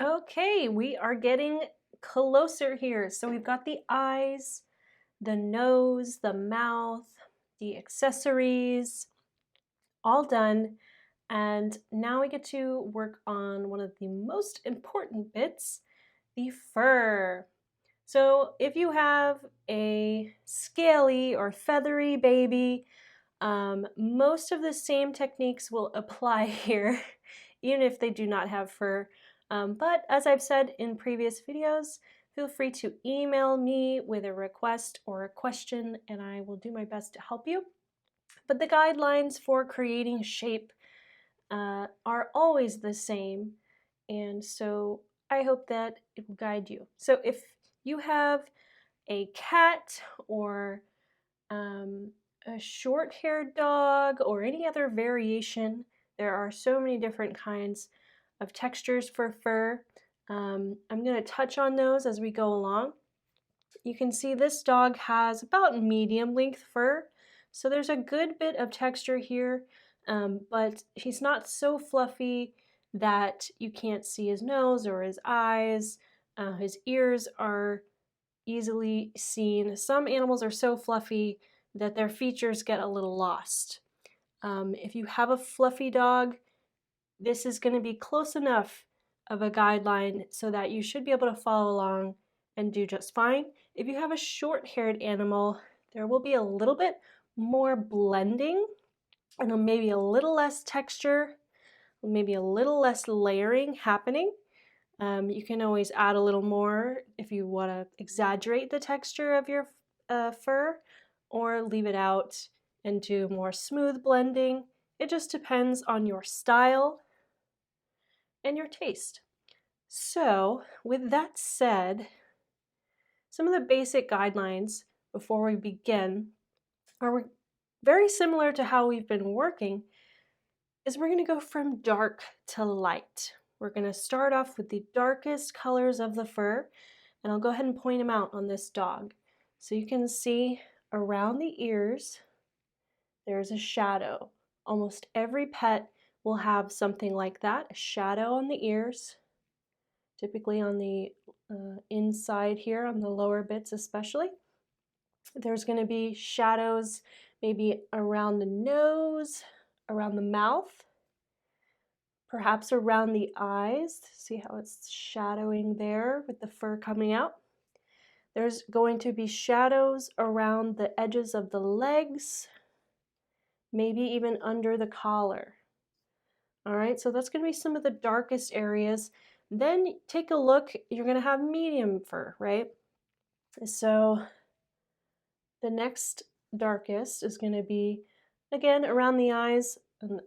Okay, we are getting closer here. So we've got the eyes, the nose, the mouth, the accessories, all done. And now we get to work on one of the most important bits, the fur. So if you have a scaly or feathery baby, most of the same techniques will apply here, even if they do not have fur. But as I've said in previous videos, feel free to email me with a request or a question and I will do my best to help you. But the guidelines for creating shape are always the same, and so I hope that it will guide you. So if you have a cat or a short-haired dog or any other variation, there are so many different kinds of textures for fur. I'm going to touch on those as we go along. You can see this dog has about medium length fur, so there's a good bit of texture here, but he's not so fluffy that you can't see his nose or his eyes. His ears are easily seen. Some animals are so fluffy that their features get a little lost. If you have a fluffy dog, this is going to be close enough of a guideline so that you should be able to follow along and do just fine. If you have a short-haired animal, there will be a little bit more blending and maybe a little less texture, maybe a little less layering happening. You can always add a little more if you want to exaggerate the texture of your fur, or leave it out and do more smooth blending. It just depends on your style and your taste. So, with that said, some of the basic guidelines before we begin are very similar to how we've been working, is we're going to go from dark to light. We're going to start off with the darkest colors of the fur, and I'll go ahead and point them out on this dog. So you can see around the ears, there's a shadow. Almost every pet will have something like that, a shadow on the ears, typically on the inside here, on the lower bits especially. There's going to be shadows maybe around the nose, around the mouth, perhaps around the eyes. See how it's shadowing there with the fur coming out. There's going to be shadows around the edges of the legs, maybe even under the collar. All right, so that's going to be some of the darkest areas. Then take a look, you're going to have medium fur, right? So the next darkest is going to be, again, around the eyes and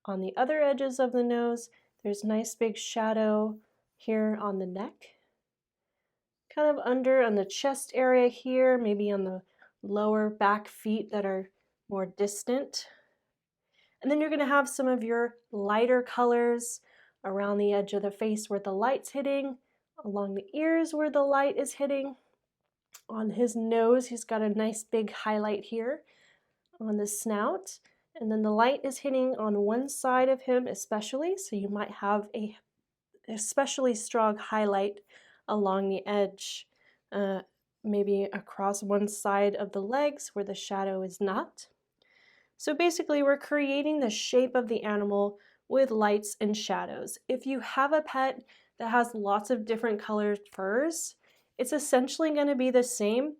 on the other edges of the nose. There's nice big shadow here on the neck. Kind of under on the chest area here, maybe on the lower back feet that are more distant. And then you're going to have some of your lighter colors around the edge of the face where the light's hitting, along the ears where the light is hitting. On his nose, he's got a nice big highlight here on the snout. And then the light is hitting on one side of him especially, so you might have a especially strong highlight along the edge, maybe across one side of the legs where the shadow is not. So basically we're creating the shape of the animal with lights and shadows. If you have a pet that has lots of different colored furs, it's essentially going to be the same.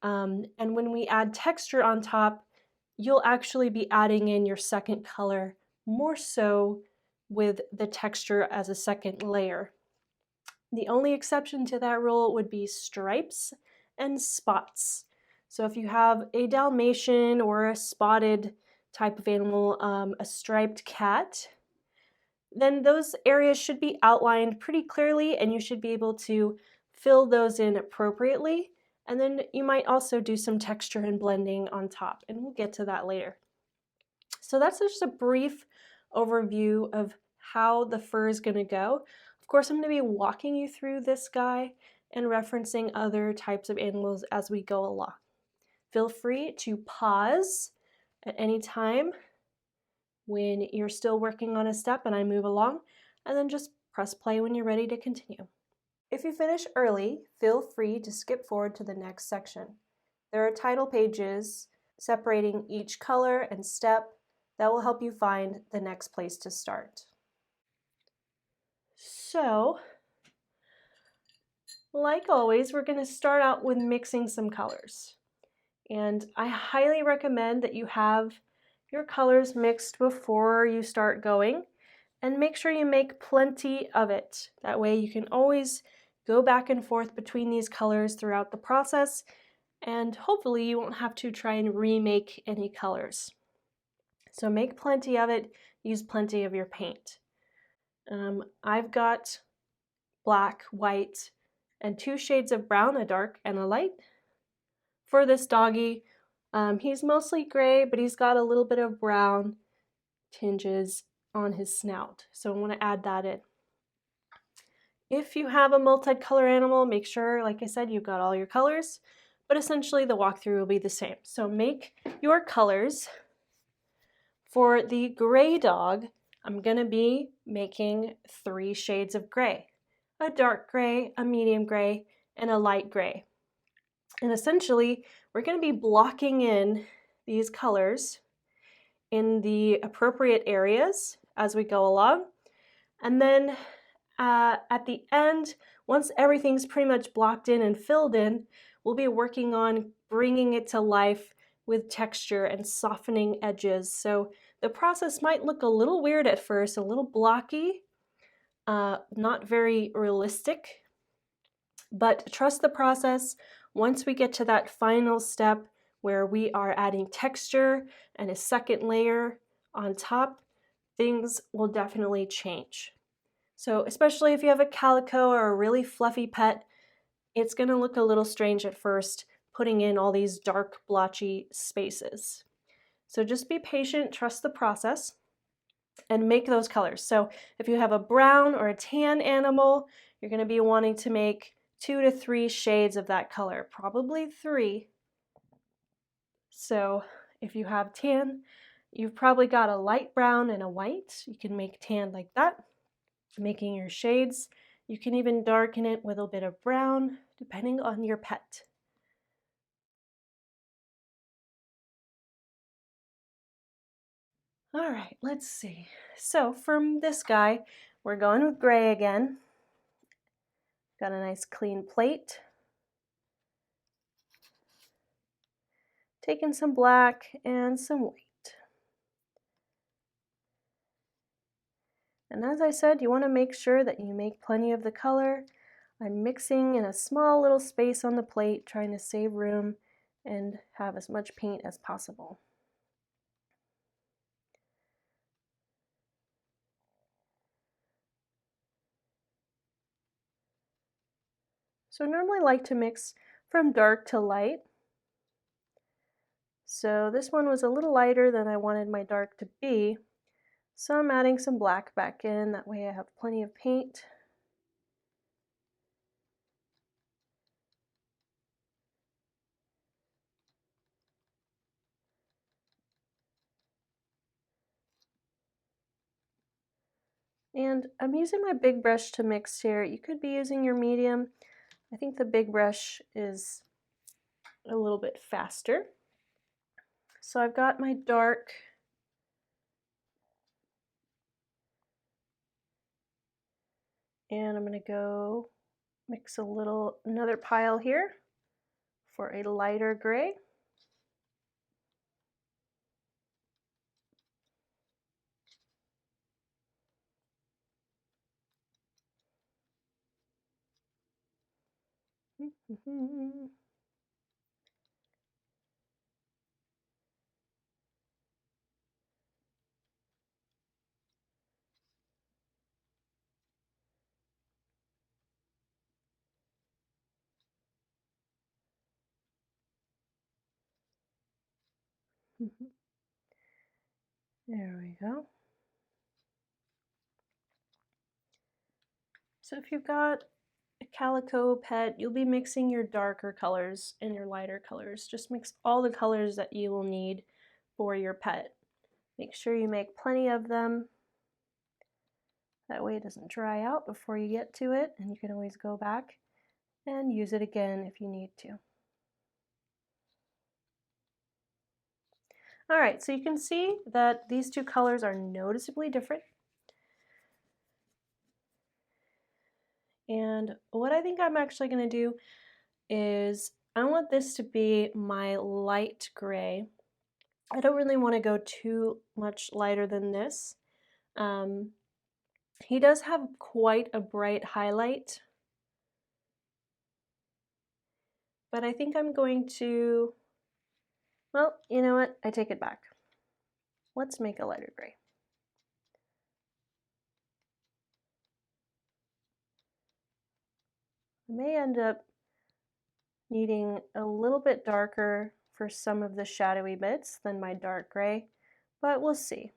And when we add texture on top, you'll actually be adding in your second color more so with the texture as a second layer. The only exception to that rule would be stripes and spots. So if you have a Dalmatian or a spotted type of animal, a striped cat, then those areas should be outlined pretty clearly and you should be able to fill those in appropriately. And then you might also do some texture and blending on top, and we'll get to that later. So that's just a brief overview of how the fur is going to go. Of course, I'm going to be walking you through this guy and referencing other types of animals as we go along. Feel free to pause at any time when you're still working on a step and I move along, and then just Press play when you're ready to continue. If you finish early, feel free to skip forward to the next section. There are title pages separating each color and step that will help you find the next place to start. So, like always, we're going to start out with mixing some colors. And I highly recommend that you have your colors mixed before you start going, and make sure you make plenty of it. That way you can always go back and forth between these colors throughout the process, and hopefully you won't have to try and remake any colors. So make plenty of it, use plenty of your paint. I've got black, white, and 2 shades of brown, a dark and a light. For this doggy, he's mostly gray, but he's got a little bit of brown tinges on his snout, so I want to add that in. If you have a multicolor animal, make sure, like I said, you've got all your colors, but essentially the walkthrough will be the same. So make your colors. For the gray dog, I'm going to be making 3 shades of gray. A dark gray, a medium gray, and a light gray. And essentially, we're going to be blocking in these colors in the appropriate areas as we go along. And then at the end, once everything's pretty much blocked in and filled in, we'll be working on bringing it to life with texture and softening edges. So the process might look a little weird at first, a little blocky, not very realistic, but trust the process. Once we get to that final step where we are adding texture and a second layer on top, things will definitely change. So especially if you have a calico or a really fluffy pet, it's going to look a little strange at first, putting in all these dark, blotchy spaces. So just be patient, trust the process, and make those colors. So if you have a brown or a tan animal, you're going to be wanting to make 2 to 3 shades of that color, probably 3. So if you have tan, you've probably got a light brown and a white. You can make tan like that, making your shades. You can even darken it with a bit of brown, depending on your pet. All right, let's see. So from this guy, we're going with gray again. Got a nice clean plate. Taking some black and some white. And as I said, you want to make sure that you make plenty of the color. I'm mixing in a small little space on the plate, trying to save room and have as much paint as possible. So I normally like to mix from dark to light. So this one was a little lighter than I wanted my dark to be. So I'm adding some black back in, that way I have plenty of paint. And I'm using my big brush to mix here. You could be using your medium. I think the big brush is a little bit faster. So I've got my dark and I'm going to go mix another pile here for a lighter gray. There we go. So if you've got a calico pet, you'll be mixing your darker colors and your lighter colors. Just mix all the colors that you will need for your pet. Make sure you make plenty of them. That way it doesn't dry out before you get to it, and you can always go back and use it again if you need to. All right, so you can see that these two colors are noticeably different. And what I think I'm actually going to do is I want this to be my light gray. I don't really want to go too much lighter than this. He does have quite a bright highlight, but I think I'm going to, well, you know what? I take it back. Let's make a lighter gray. I may end up needing a little bit darker for some of the shadowy bits than my dark gray, but we'll see.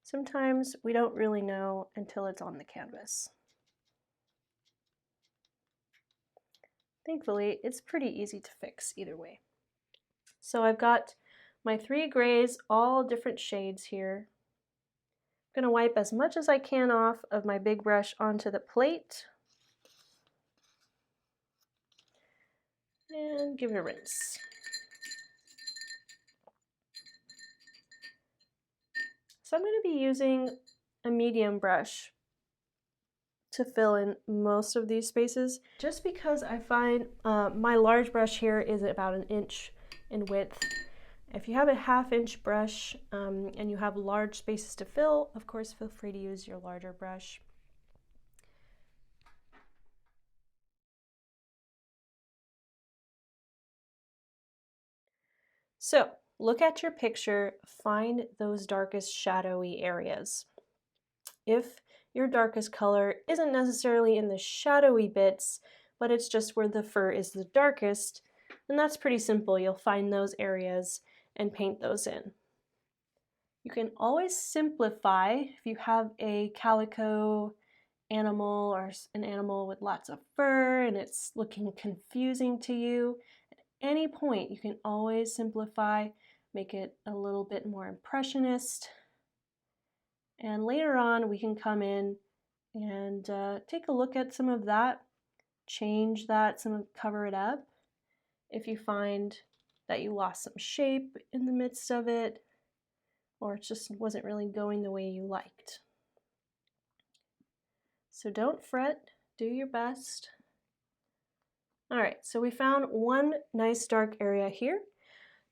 Sometimes we don't really know until it's on the canvas. Thankfully, it's pretty easy to fix either way. So I've got my 3 grays, all different shades here. I'm going to wipe as much as I can off of my big brush onto the plate and give it a rinse. So I'm going to be using a medium brush to fill in most of these spaces, just because I find my large brush here is about 1 inch in width. If you have a 1/2 inch brush and you have large spaces to fill, of course feel free to use your larger brush. So look at your picture, find those darkest shadowy areas. If your darkest color isn't necessarily in the shadowy bits, but it's just where the fur is the darkest, then that's pretty simple. You'll find those areas and paint those in. You can always simplify if you have a calico animal or an animal with lots of fur and it's looking confusing to you. At any point, you can always simplify, make it a little bit more impressionist. And later on, we can come in and take a look at some of that, change that, cover it up. If you find that you lost some shape in the midst of it, or it just wasn't really going the way you liked. So don't fret, do your best. All right, so we found one nice dark area here.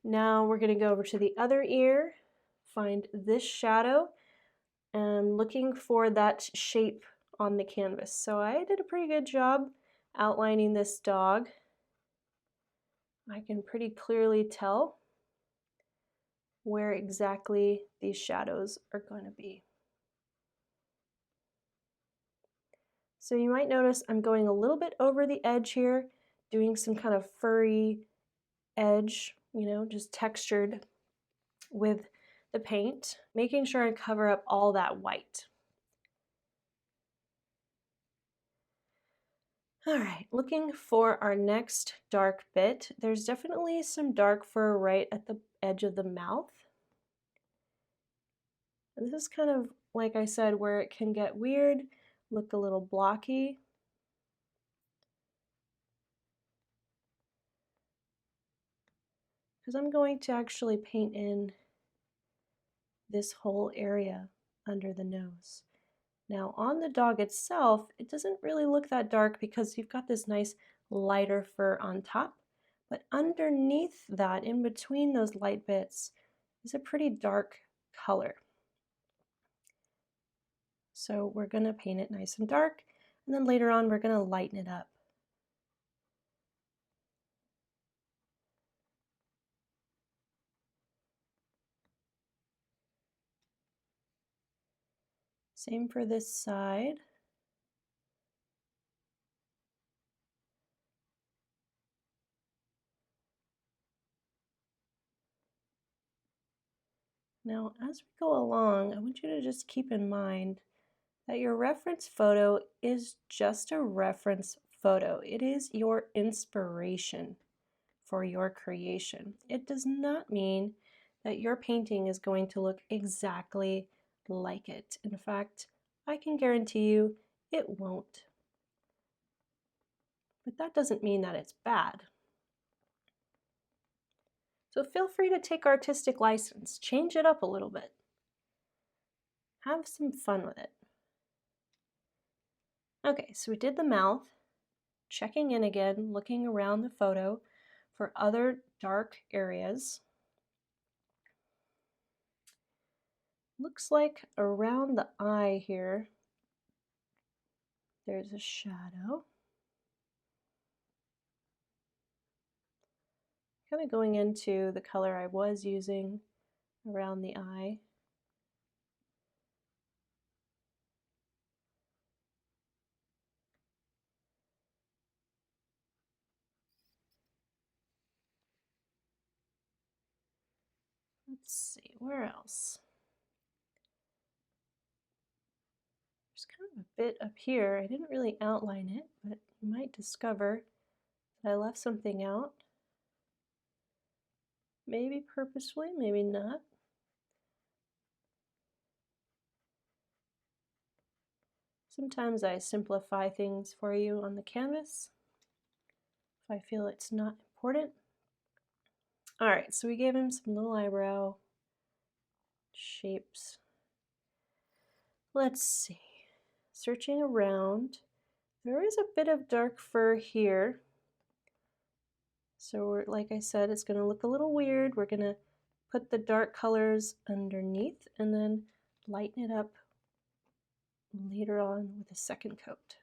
Now we're going to go over to the other ear, find this shadow, and looking for that shape on the canvas. So I did a pretty good job outlining this dog. I can pretty clearly tell where exactly these shadows are going to be. So you might notice I'm going a little bit over the edge here, doing some kind of furry edge, you know, just textured with the paint, making sure I cover up all that white. All right, looking for our next dark bit. There's definitely some dark fur right at the edge of the mouth. And this is kind of, like I said, where it can get weird, look a little blocky. Because I'm going to actually paint in this whole area under the nose. Now on the dog itself, it doesn't really look that dark because you've got this nice lighter fur on top, but underneath that, in between those light bits, is a pretty dark color. So we're going to paint it nice and dark, and then later on we're going to lighten it up. Same for this side. Now, as we go along, I want you to just keep in mind that your reference photo is just a reference photo. It is your inspiration for your creation. It does not mean that your painting is going to look exactly like it. In fact, I can guarantee you it won't. But that doesn't mean that it's bad. So feel free to take artistic license, change it up a little bit. Have some fun with it. Okay, so we did the mouth, checking in again, looking around the photo for other dark areas. Looks like around the eye here, there's a shadow. Kind of going into the color I was using around the eye. Let's see, where else? There's kind of a bit up here. I didn't really outline it, but you might discover that I left something out. Maybe purposefully, maybe not. Sometimes I simplify things for you on the canvas if I feel it's not important. All right, so we gave him some little eyebrow shapes. Let's see. Searching around. There is a bit of dark fur here. So like I said, it's going to look a little weird. We're going to put the dark colors underneath and then lighten it up later on with a second coat.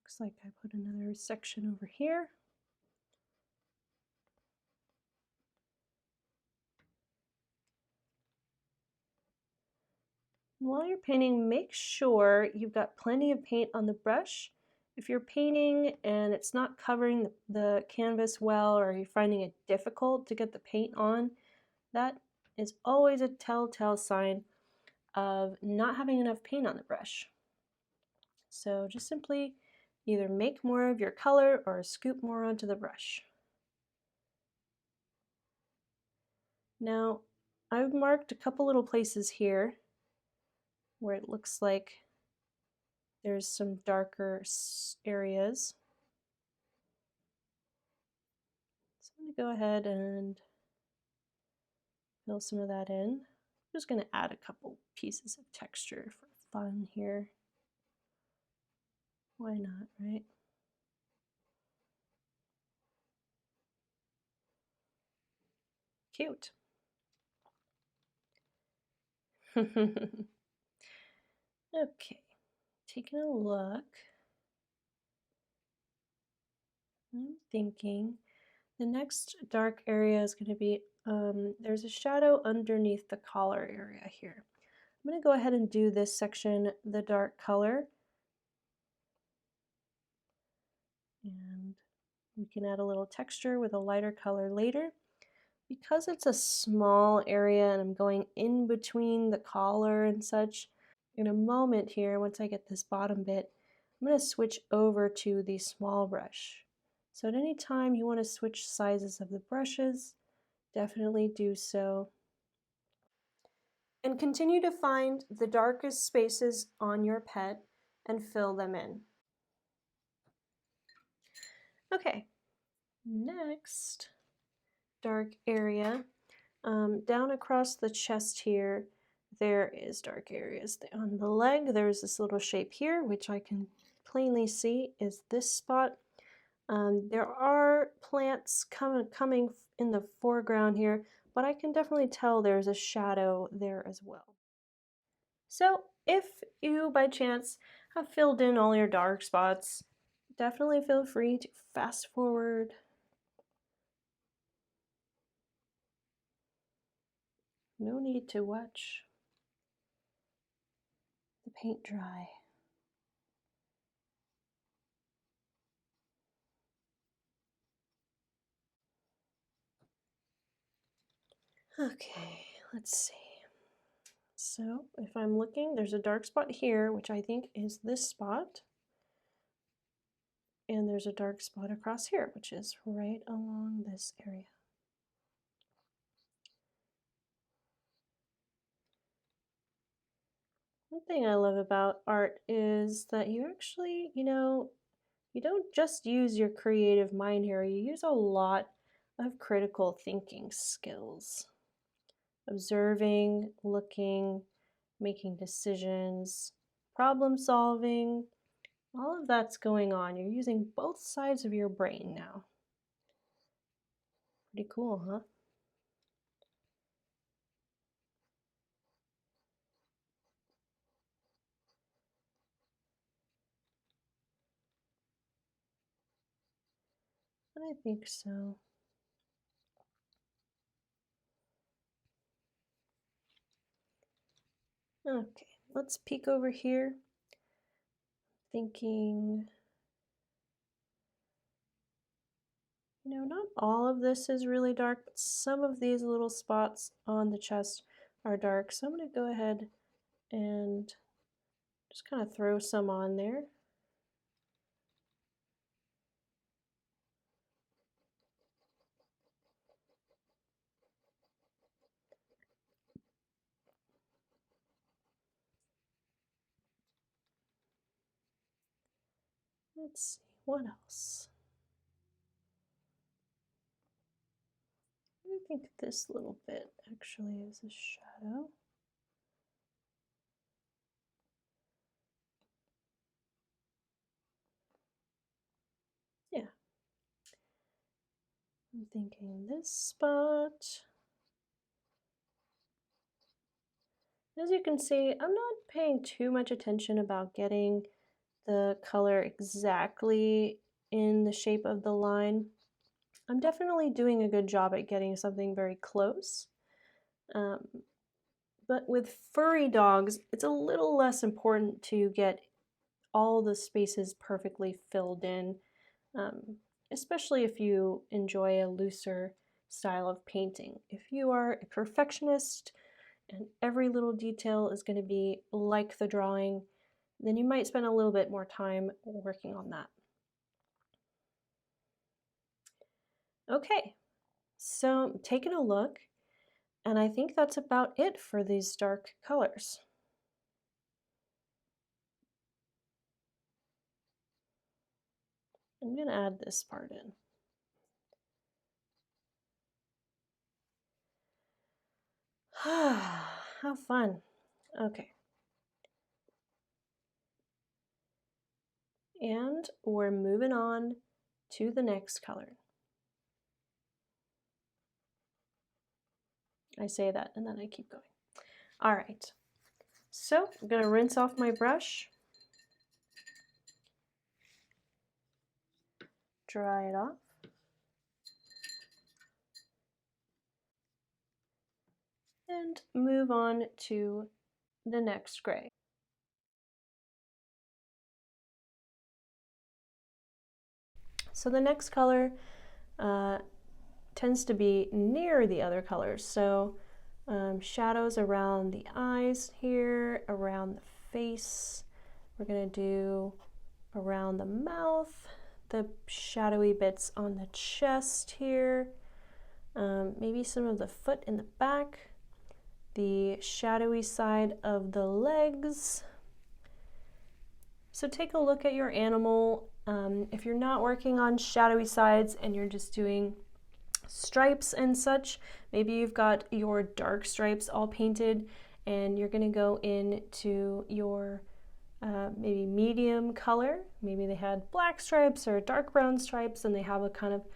Looks like I put another section over here. While you're painting, make sure you've got plenty of paint on the brush. If you're painting and it's not covering the canvas well, or you're finding it difficult to get the paint on, that is always a telltale sign of not having enough paint on the brush. So just simply either make more of your color or scoop more onto the brush. Now, I've marked a couple little places here where it looks like there's some darker areas. So I'm going to go ahead and fill some of that in. I'm just going to add a couple pieces of texture for fun here. Why not, right? Cute. Okay, taking a look. I'm thinking the next dark area is going to be, there's a shadow underneath the collar area here. I'm going to go ahead and do this section the dark color. And we can add a little texture with a lighter color later. Because it's a small area and I'm going in between the collar and such, in a moment here, once I get this bottom bit, I'm going to switch over to the small brush. So at any time you want to switch sizes of the brushes, definitely do so. And continue to find the darkest spaces on your pet and fill them in. Okay, next dark area. Down across the chest here, there is dark areas. On the leg, there's this little shape here, which I can plainly see is this spot. There are plants coming in the foreground here, but I can definitely tell there's a shadow there as well. So if you, by chance, have filled in all your dark spots, definitely feel free to fast forward. No need to watch the paint dry. Okay, let's see. So if I'm looking, there's a dark spot here, which I think is this spot. And there's a dark spot across here, which is right along this area. One thing I love about art is that you actually, you don't just use your creative mind here, you use a lot of critical thinking skills. Observing, looking, making decisions, problem solving, all of that's going on. You're using both sides of your brain now. Pretty cool, huh? I think so. Okay, let's peek over here. Thinking, not all of this is really dark, but some of these little spots on the chest are dark. So I'm going to go ahead and just kind of throw some on there. Let's see, what else? I think this little bit actually is a shadow. Yeah. I'm thinking this spot. As you can see, I'm not paying too much attention about getting the color exactly in the shape of the line. I'm definitely doing a good job at getting something very close. But with furry dogs, it's a little less important to get all the spaces perfectly filled in, especially if you enjoy a looser style of painting. If you are a perfectionist and every little detail is going to be like the drawing, then you might spend a little bit more time working on that. Okay, so taking a look, and I think that's about it for these dark colors. I'm going to add this part in. How fun. Okay. And we're moving on to the next color. I say that and then I keep going. All right. So I'm going to rinse off my brush, dry it off, and move on to the next gray. So the next color tends to be near the other colors. So shadows around the eyes here, around the face. We're going to do around the mouth, the shadowy bits on the chest here, maybe some of the foot in the back, the shadowy side of the legs. So take a look at your animal. If you're not working on shadowy sides and you're just doing stripes and such, maybe you've got your dark stripes all painted and you're going to go into your maybe medium color. Maybe they had black stripes or dark brown stripes and they have a kind of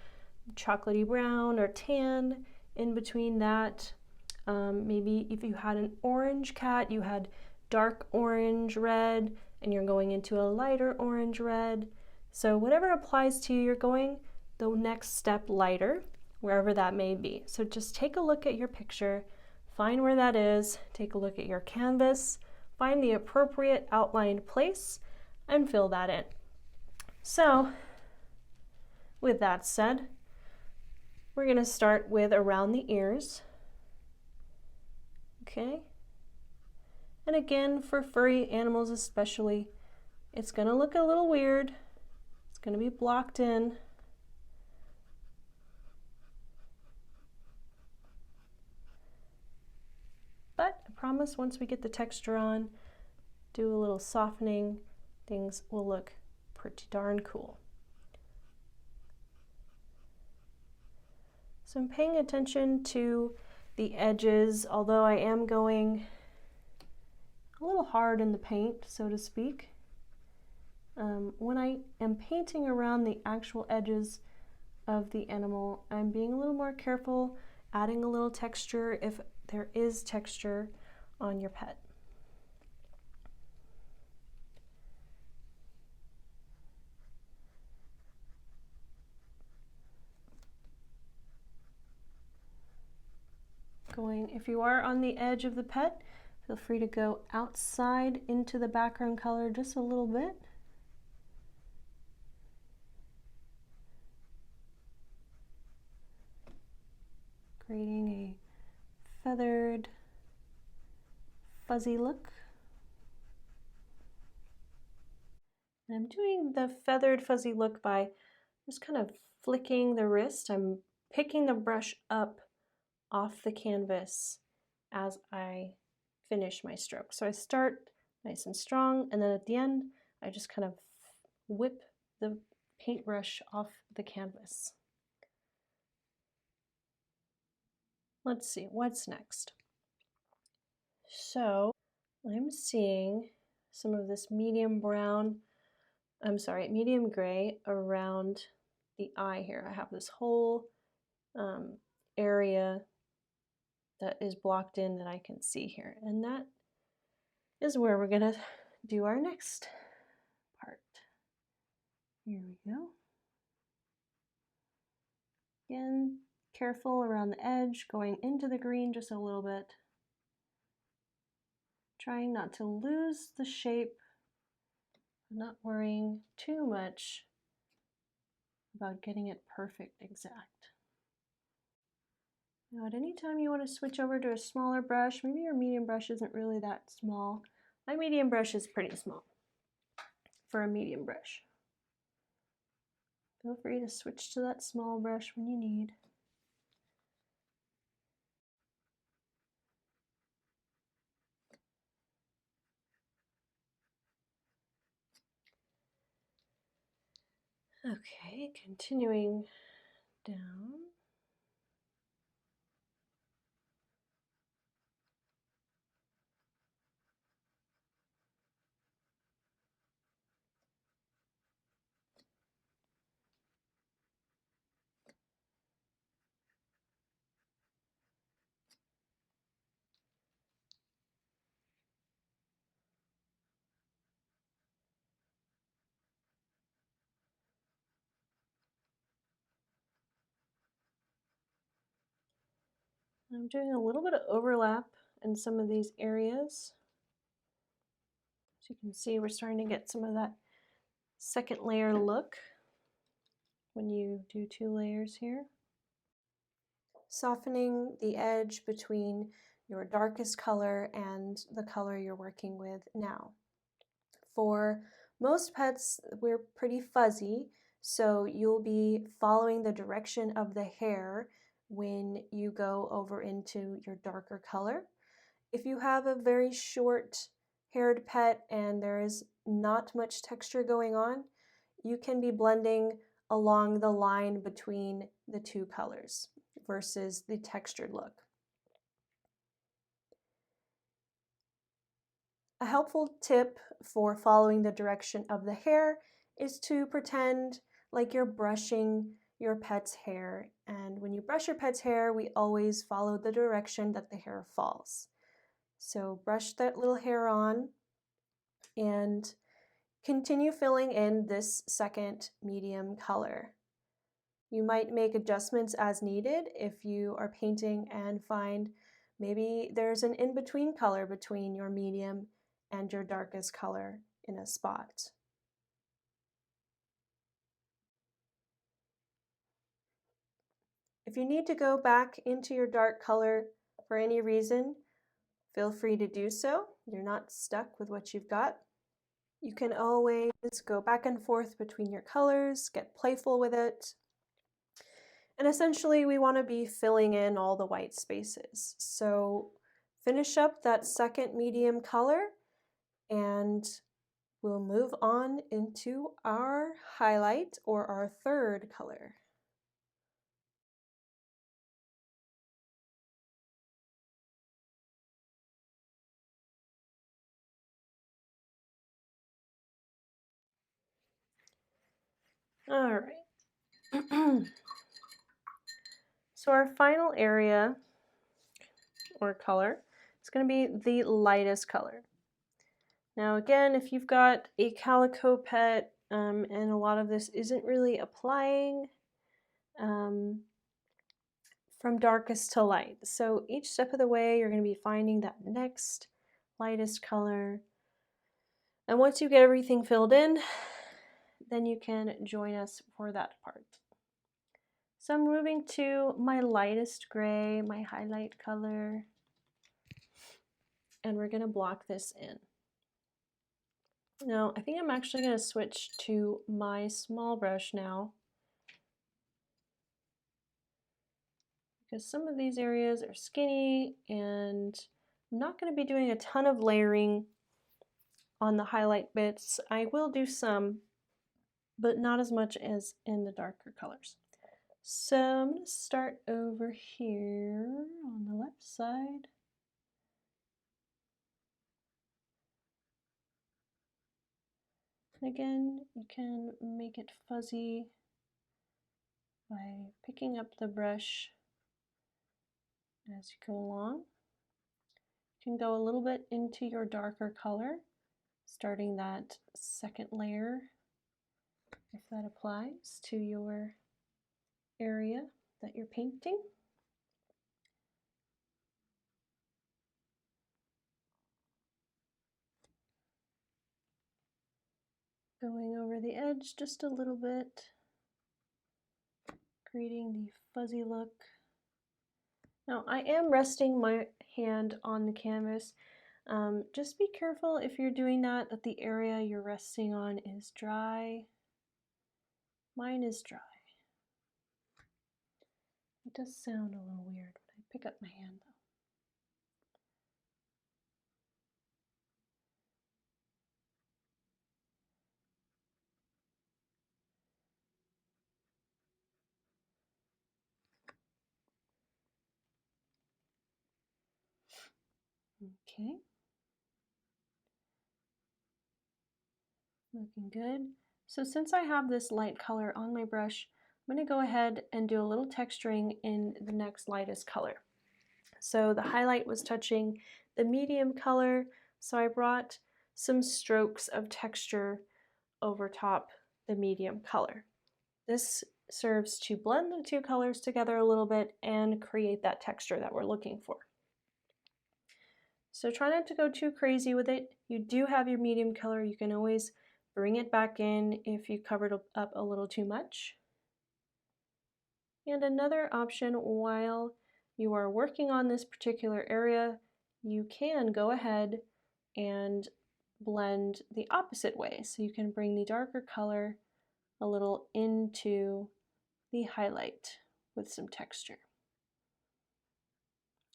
chocolatey brown or tan in between that. Maybe if you had an orange cat, you had dark orange red and you're going into a lighter orange red. So whatever applies to you, you're going the next step lighter, wherever that may be. So just take a look at your picture, find where that is, take a look at your canvas, find the appropriate outlined place, and fill that in. So with that said, we're going to start with around the ears. Okay. And again, for furry animals especially, it's going to look a little weird. It's going to be blocked in. But I promise once we get the texture on, do a little softening, things will look pretty darn cool. So I'm paying attention to the edges, although I am going a little hard in the paint, so to speak. When I am painting around the actual edges of the animal, I'm being a little more careful, adding a little texture if there is texture on your pet. If you are on the edge of the pet, feel free to go outside into the background color just a little bit. Creating a feathered, fuzzy look. And I'm doing the feathered, fuzzy look by just kind of flicking the wrist. I'm picking the brush up off the canvas as I finish my stroke. So I start nice and strong, and then at the end, I just kind of whip the paintbrush off the canvas. Let's see, what's next? So I'm seeing some of this medium gray around the eye here. I have this whole area that is blocked in that I can see here. And that is where we're gonna do our next part. Here we go. Again, careful around the edge, going into the green just a little bit. Trying not to lose the shape, not worrying too much about getting it perfect exact. Now at any time you want to switch over to a smaller brush, maybe your medium brush isn't really that small. My medium brush is pretty small for a medium brush. Feel free to switch to that small brush when you need. Okay, continuing down. I'm doing a little bit of overlap in some of these areas. As you can see, we're starting to get some of that second layer look when you do 2 layers here. Softening the edge between your darkest color and the color you're working with now. For most pets, we're pretty fuzzy, so you'll be following the direction of the hair when you go over into your darker color. If you have a very short haired pet and there is not much texture going on, you can be blending along the line between the 2 colors versus the textured look. A helpful tip for following the direction of the hair is to pretend like you're brushing your pet's hair. And when you brush your pet's hair, we always follow the direction that the hair falls. So brush that little hair on and continue filling in this second medium color. You might make adjustments as needed if you are painting and find maybe there's an in-between color between your medium and your darkest color in a spot. If you need to go back into your dark color for any reason, feel free to do so. You're not stuck with what you've got. You can always go back and forth between your colors, get playful with it. And essentially we want to be filling in all the white spaces. So finish up that second medium color and we'll move on into our highlight or our third color. All right. So our final area or color is going to be the lightest color. Now again, if you've got a calico pet and a lot of this isn't really applying from darkest to light. So each step of the way, you're going to be finding that next lightest color. And once you get everything filled in, then you can join us for that part. So I'm moving to my lightest gray, my highlight color, and we're going to block this in. Now, I think I'm actually going to switch to my small brush now because some of these areas are skinny and I'm not going to be doing a ton of layering on the highlight bits. I will do some, but not as much as in the darker colors. So I'm going to start over here on the left side. And again, you can make it fuzzy by picking up the brush as you go along. You can go a little bit into your darker color, starting that second layer, if that applies to your area that you're painting. Going over the edge just a little bit, creating the fuzzy look. Now I am resting my hand on the canvas. Just be careful if you're doing that the area you're resting on is dry. Mine is dry. It does sound a little weird when I pick up my hand though. Okay. Looking good. So since I have this light color on my brush, I'm going to go ahead and do a little texturing in the next lightest color. So the highlight was touching the medium color, so I brought some strokes of texture over top the medium color. This serves to blend the two colors together a little bit and create that texture that we're looking for. So try not to go too crazy with it. You do have your medium color. You can always bring it back in if you covered up a little too much. And another option while you are working on this particular area, you can go ahead and blend the opposite way. So you can bring the darker color a little into the highlight with some texture.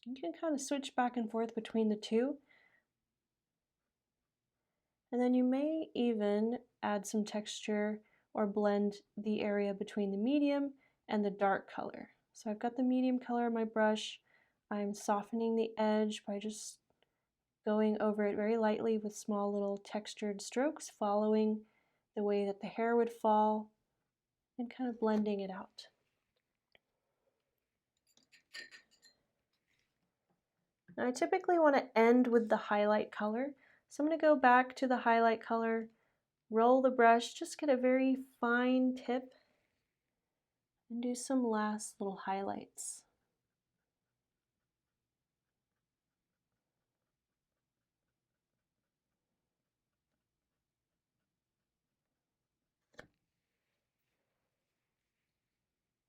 You can kind of switch back and forth between the two. And then you may even add some texture or blend the area between the medium and the dark color. So I've got the medium color on my brush. I'm softening the edge by just going over it very lightly with small little textured strokes, following the way that the hair would fall and kind of blending it out. Now I typically want to end with the highlight color. So I'm going to go back to the highlight color, roll the brush, just get a very fine tip, and do some last little highlights.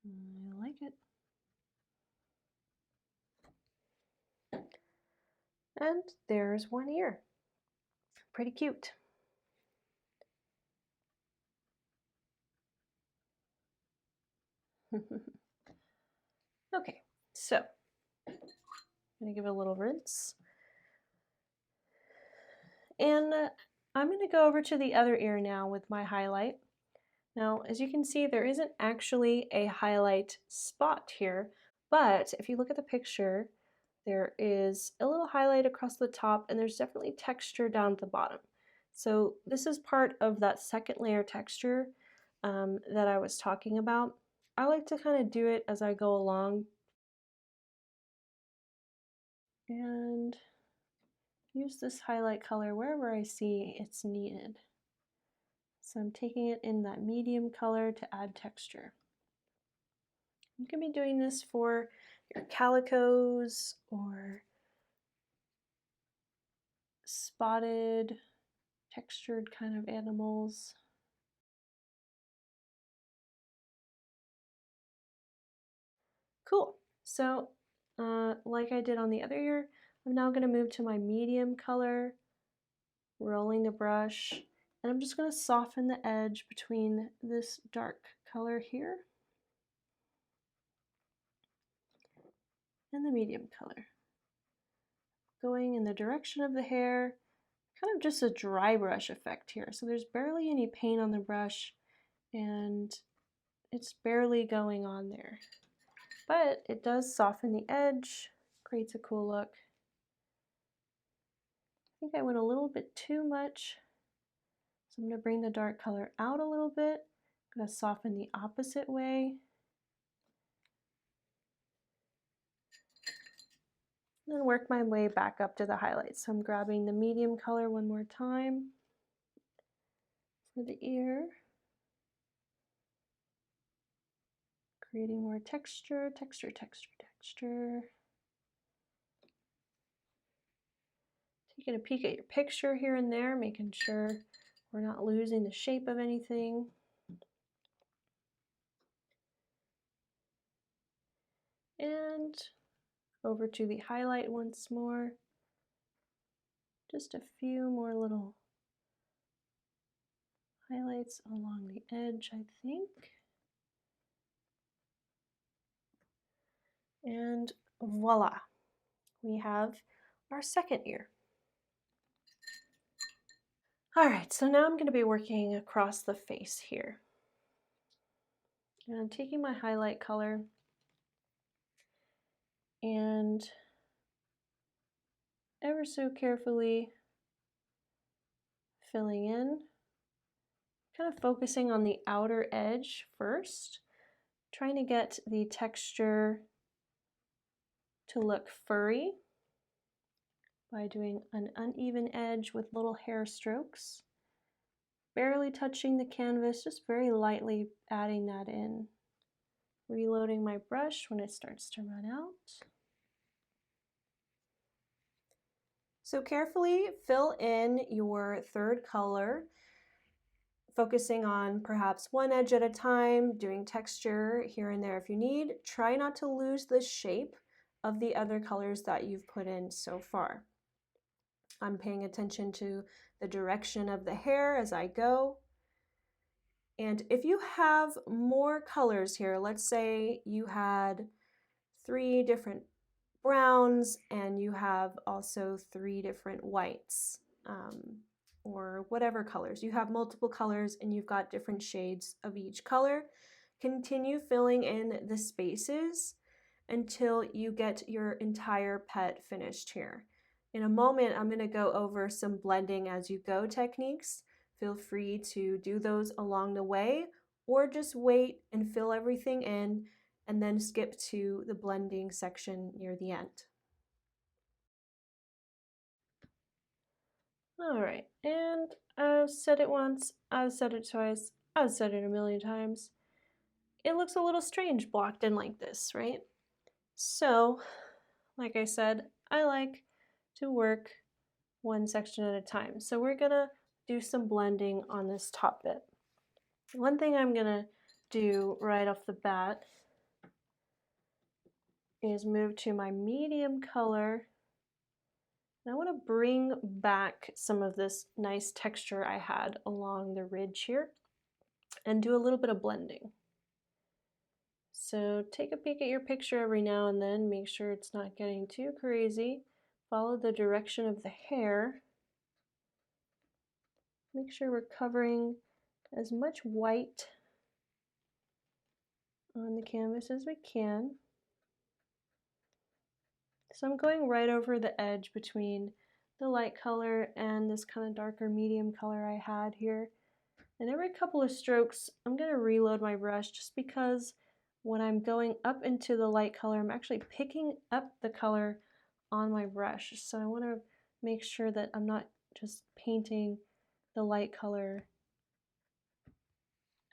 I like it. And there's one ear. Pretty cute. Okay, so I'm gonna give it a little rinse. And I'm gonna go over to the other ear now with my highlight. Now, as you can see, there isn't actually a highlight spot here, but if you look at the picture, there is a little highlight across the top and there's definitely texture down at the bottom. So this is part of that second layer texture that I was talking about. I like to kind of do it as I go along and use this highlight color wherever I see it's needed. So I'm taking it in that medium color to add texture. You can be doing this for your calicos or spotted, textured kind of animals. Cool. So, like I did on the other ear, I'm now going to move to my medium color, rolling the brush, and I'm just going to soften the edge between this dark color here and the medium color. Going in the direction of the hair, kind of just a dry brush effect here. So there's barely any paint on the brush and it's barely going on there. But it does soften the edge, creates a cool look. I think I went a little bit too much. So I'm going to bring the dark color out a little bit. I'm going to soften the opposite way. And then work my way back up to the highlights. So I'm grabbing the medium color one more time for the ear. Creating more texture, texture, texture, texture. Taking a peek at your picture here and there, making sure we're not losing the shape of anything. And over to the highlight once more. Just a few more little highlights along the edge, I think. And voila, we have our second ear. All right, so now I'm going to be working across the face here. And I'm taking my highlight color and ever so carefully filling in, kind of focusing on the outer edge first, trying to get the texture to look furry by doing an uneven edge with little hair strokes, barely touching the canvas, just very lightly adding that in. Reloading my brush when it starts to run out. So carefully fill in your third color, focusing on perhaps one edge at a time, doing texture here and there if you need. Try not to lose the shape of the other colors that you've put in so far. I'm paying attention to the direction of the hair as I go. And if you have more colors here, let's say you had 3 different browns and you have also 3 different whites, or whatever colors. You have multiple colors and you've got different shades of each color. Continue filling in the spaces until you get your entire pet finished here. In a moment, I'm going to go over some blending as you go techniques. Feel free to do those along the way or just wait and fill everything in and then skip to the blending section near the end. All right, and I've said it once, I've said it twice, I've said it a million times. It looks a little strange blocked in like this, right? So, like I said, I like to work one section at a time. So we're gonna do some blending on this top bit. One thing I'm gonna do right off the bat is move to my medium color. And I want to bring back some of this nice texture I had along the ridge here and do a little bit of blending. So take a peek at your picture every now and then, make sure it's not getting too crazy. Follow the direction of the hair. Make sure we're covering as much white on the canvas as we can. So I'm going right over the edge between the light color and this kind of darker medium color I had here. And every couple of strokes, I'm going to reload my brush just because when I'm going up into the light color, I'm actually picking up the color on my brush. So I want to make sure that I'm not just painting the light color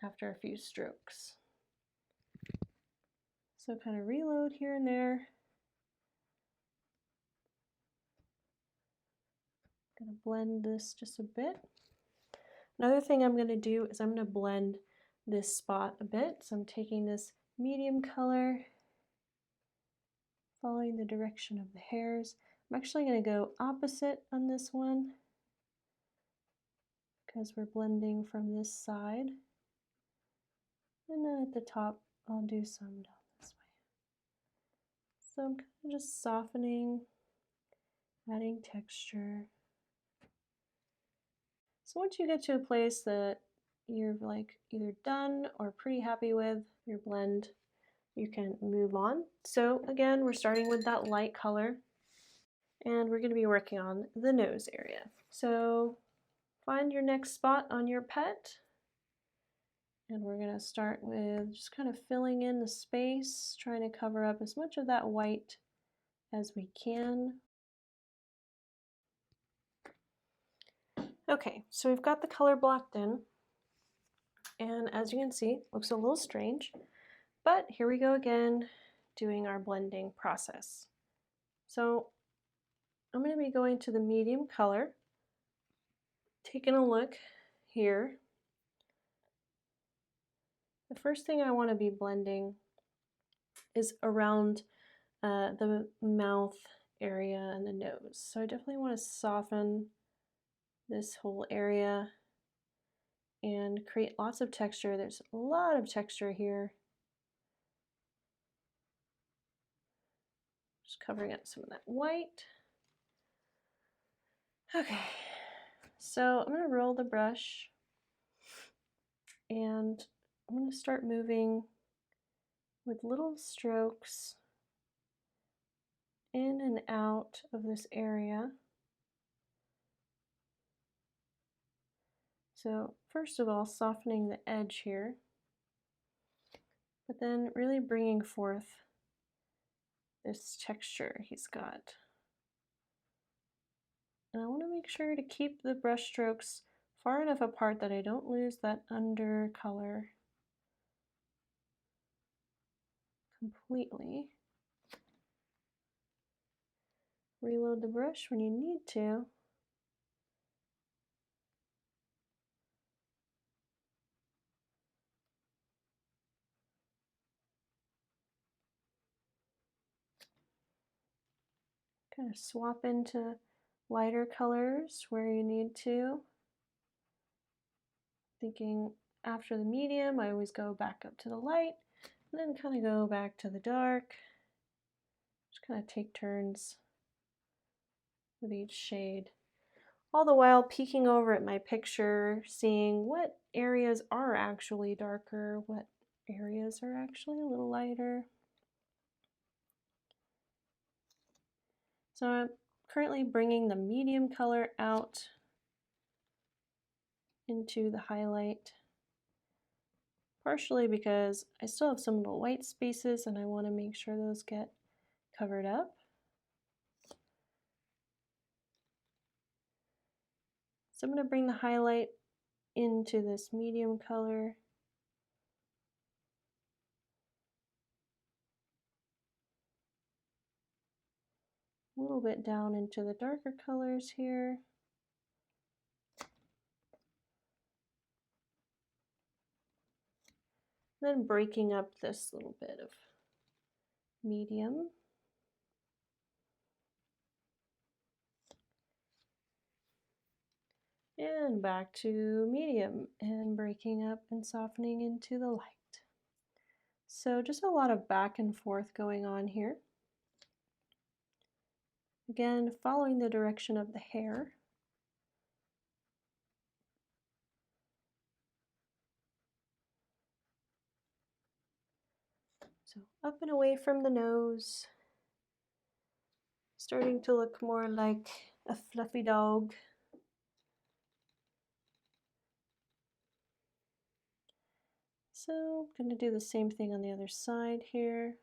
after a few strokes. So kind of reload here and there. Gonna blend this just a bit. Another thing I'm going to do is I'm going to blend this spot a bit. So I'm taking this medium color, following the direction of the hairs. I'm actually going to go opposite on this one because we're blending from this side. And then at the top, I'll do some down this way. So I'm kind of just softening, adding texture. So once you get to a place that you're like either done or pretty happy with your blend, you can move on. So again, we're starting with that light color and we're going to be working on the nose area. So find your next spot on your pet and we're going to start with just kind of filling in the space, trying to cover up as much of that white as we can. Okay, so we've got the color blocked in, and as you can see, it looks a little strange, but here we go again, doing our blending process. So I'm going to be going to the medium color, taking a look here. The first thing I want to be blending is around the mouth area and the nose. So I definitely want to soften this whole area and create lots of texture. There's a lot of texture here. Just covering up some of that white. Okay, so I'm going to roll the brush and I'm going to start moving with little strokes in and out of this area. So first of all, softening the edge here, but then really bringing forth this texture he's got. And I want to make sure to keep the brush strokes far enough apart that I don't lose that under color completely. Reload the brush when you need to. Kind of swap into lighter colors where you need to. Thinking after the medium, I always go back up to the light and then kind of go back to the dark. Just kind of take turns with each shade. All the while peeking over at my picture, seeing what areas are actually darker, what areas are actually a little lighter. So I'm currently bringing the medium color out into the highlight, partially because I still have some little white spaces and I want to make sure those get covered up. So I'm going to bring the highlight into this medium color. A little bit down into the darker colors here. Then breaking up this little bit of medium. And back to medium and breaking up and softening into the light. So just a lot of back and forth going on here. Again, following the direction of the hair. So up and away from the nose, starting to look more like a fluffy dog. So I'm going to do the same thing on the other side here.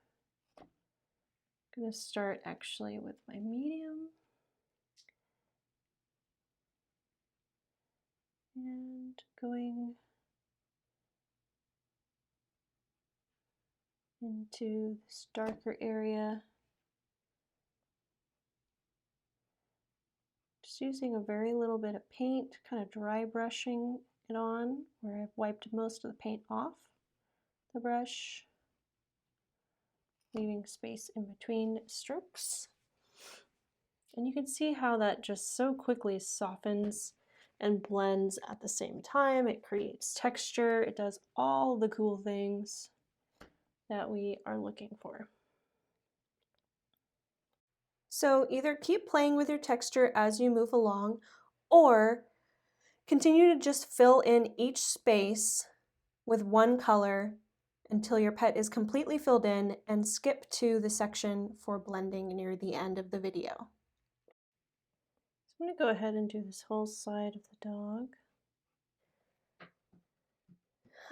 I'm going to start actually with my medium. And going into this darker area. Just using a very little bit of paint, kind of dry brushing it on where I've wiped most of the paint off the brush, leaving space in between strokes. And you can see how that just so quickly softens and blends at the same time. It creates texture, it does all the cool things that we are looking for. So either keep playing with your texture as you move along, or continue to just fill in each space with one color until your pet is completely filled in, and skip to the section for blending near the end of the video. So I'm going to go ahead and do this whole side of the dog.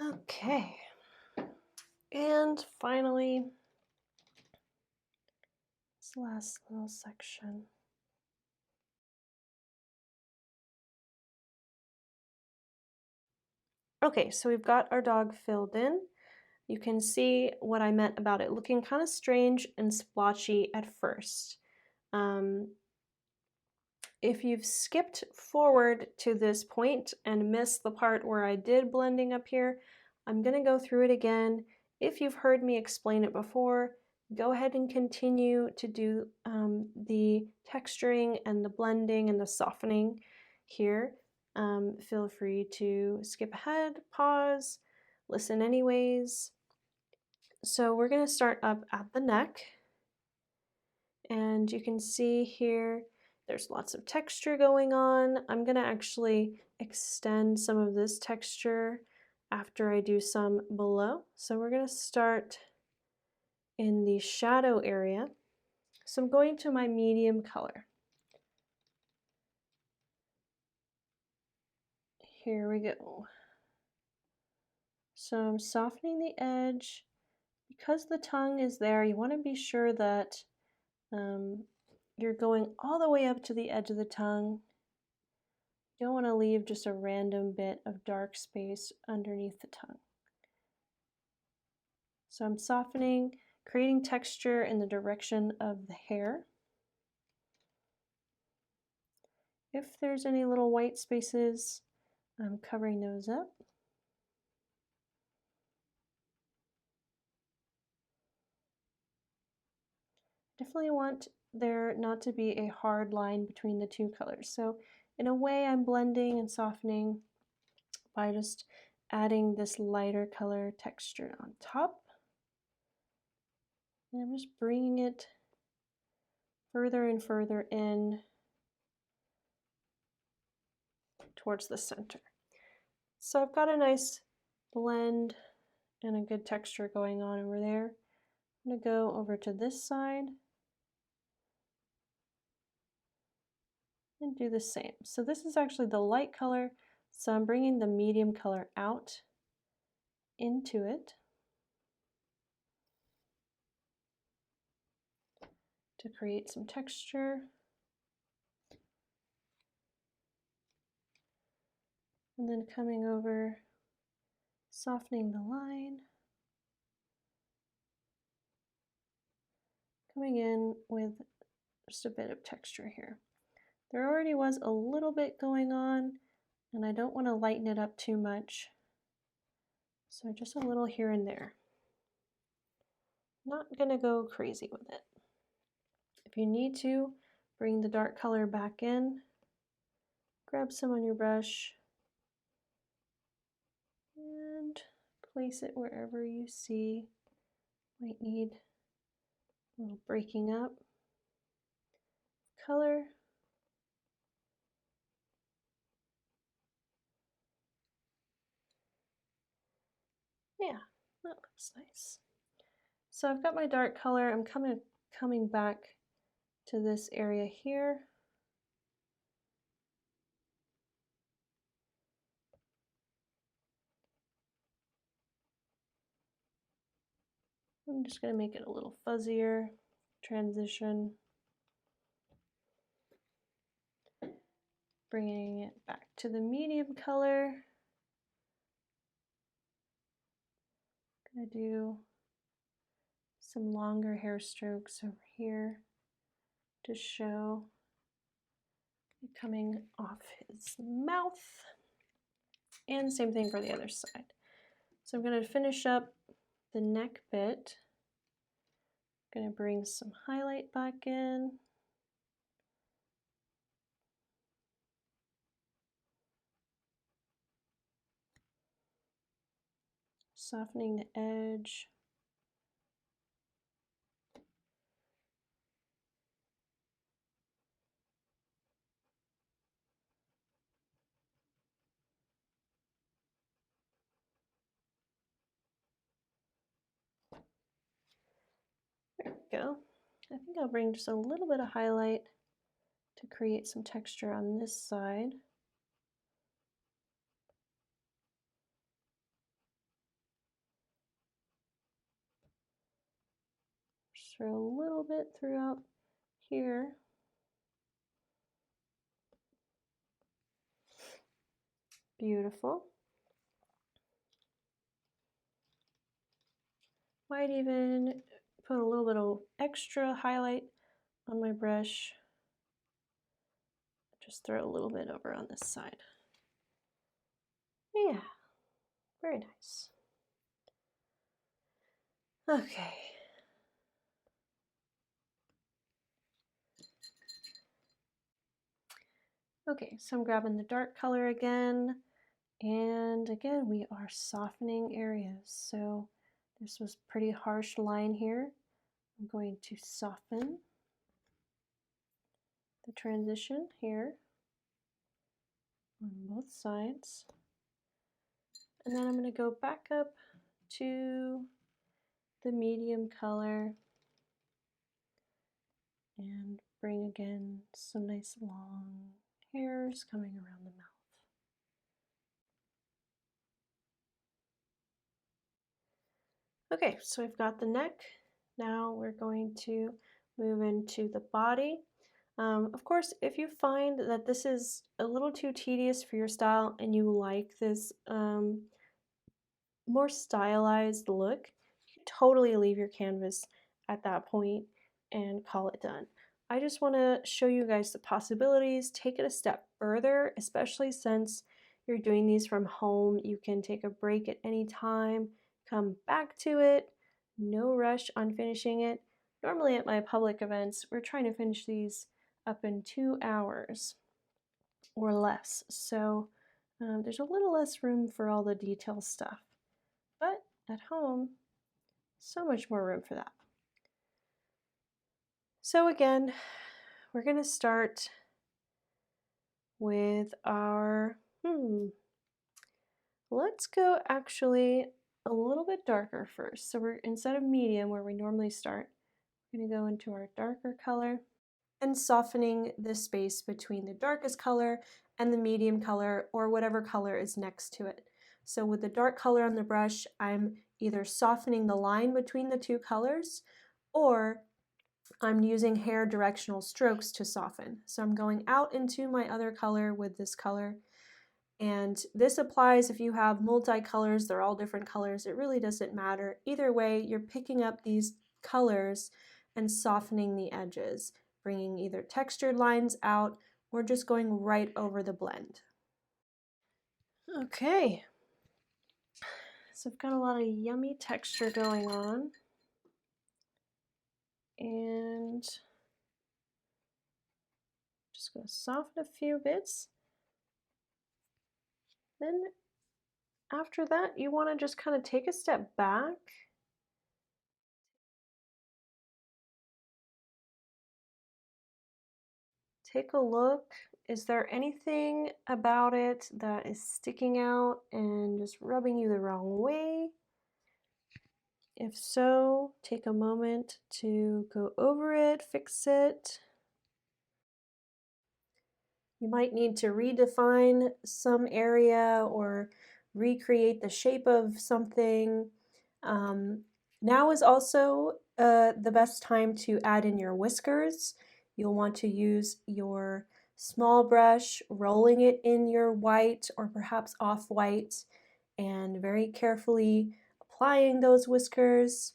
Okay. And finally, this last little section. Okay, so we've got our dog filled in. You can see what I meant about it looking kind of strange and splotchy at first. If you've skipped forward to this point and missed the part where I did blending up here, I'm going to go through it again. If you've heard me explain it before, go ahead and continue to do the texturing and the blending and the softening here. Feel free to skip ahead, pause, listen anyways. So we're going to start up at the neck, and you can see here there's lots of texture going on. I'm going to actually extend some of this texture after I do some below. So we're going to start in the shadow area. So I'm going to my medium color. Here we go. So I'm softening the edge. Because the tongue is there, you want to be sure that you're going all the way up to the edge of the tongue. You don't want to leave just a random bit of dark space underneath the tongue. So I'm softening, creating texture in the direction of the hair. If there's any little white spaces, I'm covering those up. Definitely want there not to be a hard line between the two colors. So in a way, I'm blending and softening by just adding this lighter color texture on top. And I'm just bringing it further and further in towards the center. So I've got a nice blend and a good texture going on over there. I'm going to go over to this side and do the same. So this is actually the light color, so I'm bringing the medium color out into it to create some texture. And then coming over, softening the line, coming in with just a bit of texture here. There already was a little bit going on, and I don't want to lighten it up too much. So just a little here and there. Not going to go crazy with it. If you need to, bring the dark color back in, grab some on your brush, and place it wherever you see Might need a little breaking up color. Yeah, that looks nice. So I've got my dark color. I'm coming back to this area here. I'm just going to make it a little fuzzier, transition. Bringing it back to the medium color. Gonna do some longer hair strokes over here to show it coming off his mouth. And same thing for the other side. So I'm gonna finish up the neck bit. Gonna bring some highlight back in. Softening the edge. There we go. I think I'll bring just a little bit of highlight to create some texture on this side. Just throw a little bit throughout here. Beautiful. Might even put a little bit of extra highlight on my brush. Just throw a little bit over on this side. Yeah, very nice. Okay. Okay, so I'm grabbing the dark color again. And again, we are softening areas. So this was pretty harsh line here. I'm going to soften the transition here on both sides. And then I'm going to go back up to the medium color and bring again some nice long hairs coming around the mouth. Okay, so we've got the neck. Now we're going to move into the body. Of course, if you find that this is a little too tedious for your style and you like this more stylized look, you can totally leave your canvas at that point and call it done. I just want to show you guys the possibilities, take it a step further, especially since you're doing these from home. You can take a break at any time, come back to it, no rush on finishing it. Normally at my public events, we're trying to finish these up in 2 hours or less. So there's a little less room for all the detail stuff. But at home, so much more room for that. So again, we're going to start with our, let's go actually a little bit darker first. So we're, instead of medium where we normally start, we're going to go into our darker color and softening the space between the darkest color and the medium color or whatever color is next to it. So with the dark color on the brush, I'm either softening the line between the two colors or I'm using hair directional strokes to soften. So I'm going out into my other color with this color. And this applies if you have multi-colors, they're all different colors. It really doesn't matter. Either way, you're picking up these colors and softening the edges, bringing either textured lines out or just going right over the blend. Okay, so I've got a lot of yummy texture going on. And just going to soften a few bits. Then after that, you want to just kind of take a step back, take a look. Is there anything about it that is sticking out and just rubbing you the wrong way? If so, take a moment to go over it, fix it. You might need to redefine some area or recreate the shape of something. Now is also the best time to add in your whiskers. You'll want to use your small brush, rolling it in your white or perhaps off-white, and very carefully applying those whiskers.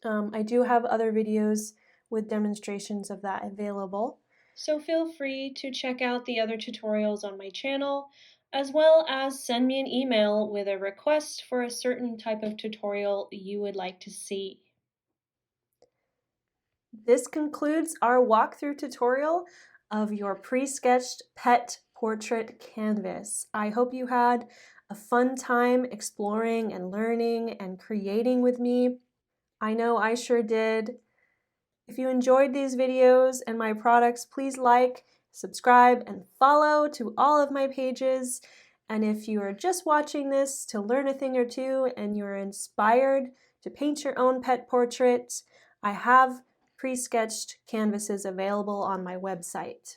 I do have other videos with demonstrations of that available, so feel free to check out the other tutorials on my channel, as well as send me an email with a request for a certain type of tutorial you would like to see. This concludes our walkthrough tutorial of your pre-sketched pet portrait canvas. I hope you had a fun time exploring and learning and creating with me. I know I sure did. If you enjoyed these videos and my products, please like, subscribe, and follow to all of my pages. And if you are just watching this to learn a thing or two and you're inspired to paint your own pet portrait, I have pre-sketched canvases available on my website.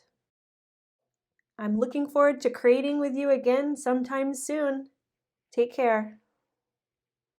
I'm looking forward to creating with you again sometime soon. Take care.